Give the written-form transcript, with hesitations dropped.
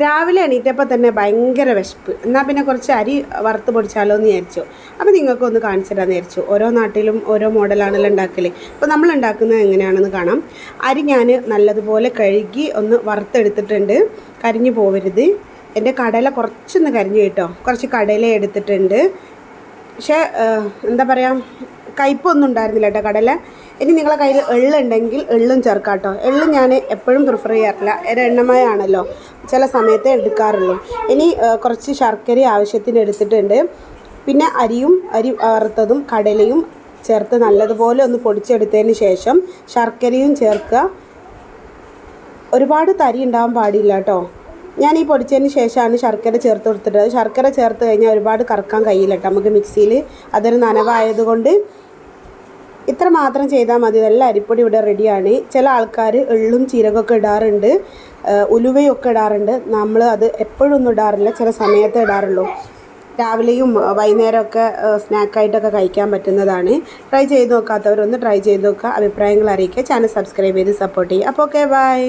രാവിലെ എണീറ്റപ്പോൾ തന്നെ ഭയങ്കര വിശപ്പ്. എന്നാൽ പിന്നെ കുറച്ച് അരി വറുത്ത് പൊടിച്ചാലോ എന്ന് വിചാരിച്ചു. അപ്പോൾ നിങ്ങൾക്കൊന്ന് കാണിച്ചു തരാമെന്ന് വിചാരിച്ചു. ഓരോ നാട്ടിലും ഓരോ മോഡലാണല്ലോ ഉണ്ടാക്കൽ. അപ്പോൾ നമ്മൾ ഉണ്ടാക്കുന്നത് എങ്ങനെയാണെന്ന് കാണാം. അരി ഞാൻ നല്ലതുപോലെ കഴുകി ഒന്ന് വറുത്തെടുത്തിട്ടുണ്ട്. കരിഞ്ഞു പോവരുത്. എൻ്റെ കടല കുറച്ചൊന്ന് കരിഞ്ഞു കേട്ടോ. കുറച്ച് കടല എടുത്തിട്ടുണ്ട്. പക്ഷേ എന്താ പറയുക, കയ്പൊന്നും ഉണ്ടായിരുന്നില്ല കേട്ടോ കടല. ഇനി നിങ്ങളെ കയ്യിൽ എള്ളുണ്ടെങ്കിൽ എള്ളും ചേർക്കാം കേട്ടോ. എള്ളും ഞാൻ എപ്പോഴും പ്രിഫർ ചെയ്യാറില്ല, ഒരു എണ്ണമയാണല്ലോ, ചില സമയത്തേ എടുക്കാറുള്ളൂ. ഇനി കുറച്ച് ശർക്കര ആവശ്യത്തിന് എടുത്തിട്ടുണ്ട്. പിന്നെ അരി വറുത്തതും കടലയും ചേർത്ത് നല്ലതുപോലെ ഒന്ന് പൊടിച്ചെടുത്തതിന് ശേഷം ശർക്കരയും ചേർക്കുക. ഒരുപാട് തരി ഉണ്ടാവാൻ പാടില്ല കേട്ടോ. ഞാൻ ഈ പൊടിച്ചതിന് ശേഷമാണ് ശർക്കര ചേർത്ത് കൊടുത്തിട്ട്. ശർക്കര ചേർത്ത് കഴിഞ്ഞാൽ ഒരുപാട് കറക്കാൻ കഴിയില്ല കേട്ടോ നമുക്ക് മിക്സിയിൽ. അതൊരു നനവായതുകൊണ്ട് ഇത്ര മാത്രം ചെയ്താൽ മതി. നല്ല അരിപ്പൊടി ഇവിടെ റെഡിയാണ്. ചില ആൾക്കാർ എള്ളും ജീരകമൊക്കെ ഇടാറുണ്ട്, ഉലുവയൊക്കെ ഇടാറുണ്ട്. നമ്മൾ അത് എപ്പോഴൊന്നും ഇടാറില്ല, ചില സമയത്തേ ഇടാറുള്ളൂ. രാവിലെയും വൈകുന്നേരമൊക്കെ സ്നാക്കായിട്ടൊക്കെ കഴിക്കാൻ പറ്റുന്നതാണ്. ട്രൈ ചെയ്ത് നോക്കാത്തവരൊന്ന് ട്രൈ ചെയ്ത് നോക്കുക. അഭിപ്രായങ്ങൾ അറിയിക്കുക. ചാനൽ സബ്സ്ക്രൈബ് ചെയ്ത് സപ്പോർട്ട് ചെയ്യുക. അപ്പോൾ ഓക്കെ, ബൈ.